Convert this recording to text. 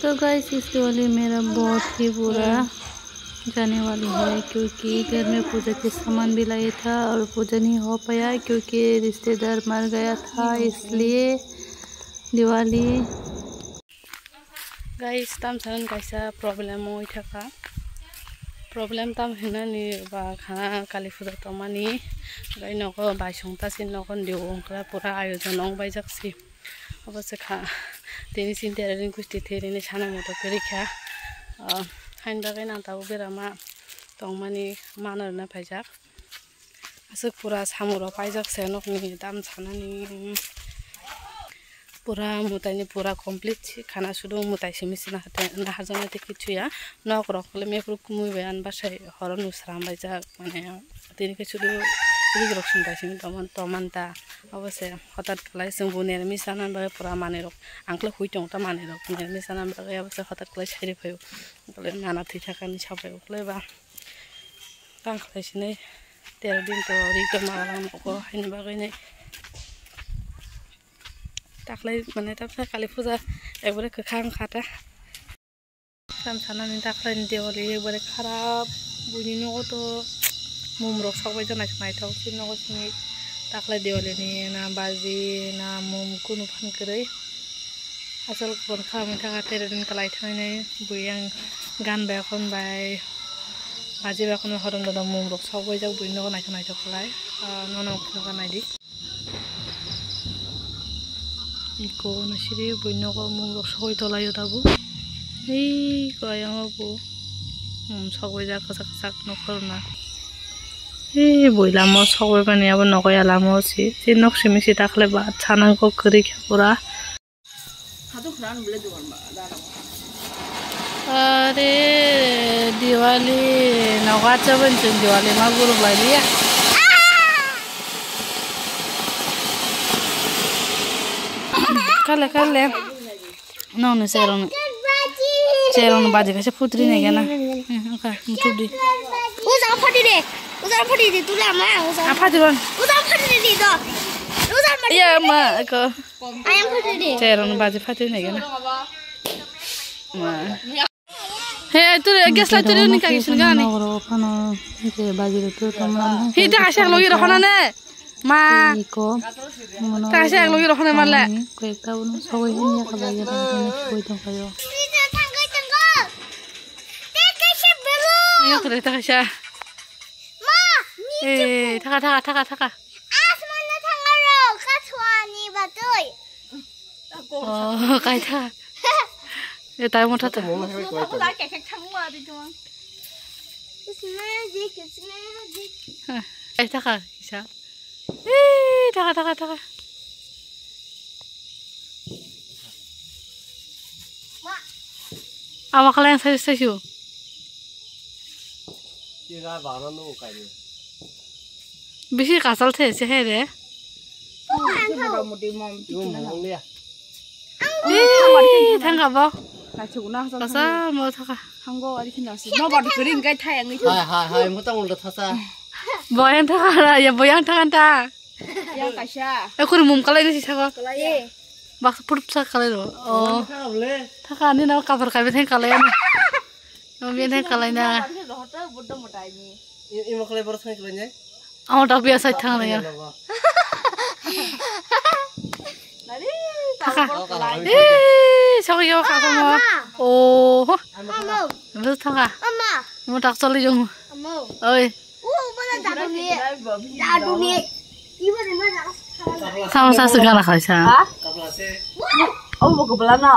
तो गाइस इस दिवाली मेरा बहुत ही बुरा जाने वाली है, क्योंकि घर में पूजा के सामान भी लाया था और पूजा नहीं हो पाया क्योंकि रिश्तेदार मर गया था, इसलिए दिवाली गाइस तम सारन कैसा प्रॉब्लम हो था प्रॉब्लम तम है नी बा खाना काली पूजा तो मानी गाय नको बाइसंता सिन नको दिवंकरा पूरा आयोजन हों बाई जाक्सी अवश्य खा तेरी चिंता दिन कुछ तेरे ने छाना मोटो करे क्या हाइन बागै नांताबो बेरामा तंमानी मानर ना पाइजाक असक पूरा सामुरो पाइजाक से नकनी दाम छानानी पूरा मुताइनी पूरा कंप्लीट खाना शुरू मुताइ सिमिसि ना हाजने ते किछुया नक रखले मेफ्रु कुमुइ बयान बासाय हरन उसराम बाइजाक माने तेनि के शुरू रिग्रक्सन दासिम तमनता अवश्य हठात क्लास जों बुनेर मिसाना बागै पूरा माने रक आंखले हुइटं ता माने रक बुनेर मिसाना बागै अवश्य हठात क्लास साइरे फयो गले नाना थै थाखानि साबाय गले बा तांखलायसिनै 13 दिन तो रिगम मालाम को हाइन बागै नै ताखलै माने ताफा काली पूजा एकबारे खां खाता साम सानानि ताखलायनि देवालि एकबारे खराब बुनिनो तो मुमरक सावबाय जानाय नायथाव सिनगो सिनि ताखलाय देवालिनि ना बाजी ना मुम कुनु फानकरै आसल बन खालामनो थाखाय 13 दिन कालाय थानाय बुयां गानबाय खनबाय बाजी बाखौनो हरन दं मुमरक सावबाय जाव बुइनो नायथाव खालाय नना फुगा नायदि इको नसिरि बुइनो मुमरक सावबाय तलायो दाबु ए गयाबो सावबाय जा कसा नखरना ए बयलामो सावबाय बानायाबो नगयालामो सि नक्सिमिसि दाखले बा छानांगो करि पूरा अरे दिवाली नगाचा बनचन दिवाली मा गुरु बालिया काले नौने सेरोन बाजी कैसे फुतरी नहीं क्या ना ओके मुठुब दी उजा फटी दे तुला मा उजा फटी बन उजा फटी दे दो उजा फटी या मा को आयम फटी दे सेरोन बाजी फटी नहीं क्या ना मा हे तू गैस लाइट तू निकाल के गाने नगरो फनो के बाजी रे तो तमन हे ता आशा लगी रखना ने मा को ता आशा लगी रखना माले कयता उन सबै हिनिया का बाजी रे सबै तो खायो ये करे ता आशा मा ए थाका आसमान ना थांगारो काछवानी बातै ओ कायथा ए ताय मोठा त दा केक थांगवा दि तो इसमें ए थाका इसा ए थाका मा आमा खालाय साइसु ये बाना नो कायदे बेसी कासल थे से हे रे मोटी मम लिया ए थांगाबो काछुना कासा म थाका थांगो आरि खिनासि म बाथ करिं गाय थाय आंनि हाय म तांल थासा बयान थाका या बयान थाकान्ता या कासा एखुर मुम कालायनोसि थागो कालाये बाक्स फुटसा कालायरो ओ थाका नि ना काफर काबे थाय कालायनो न बेने कालायना रहता बड्ड मोटाइनि इमो कालाय बर थाय कालायने आमा दाबिया साइ थांना या नारि थाका ए सगैयाव खाखोमो ओ हो थाका अम्मा म ताक चलि जंग अम्मा ओइ ओ बला दादुनि इबरे मा जा सामसा से गाना खाइसा काबलासे ओ बगबला ना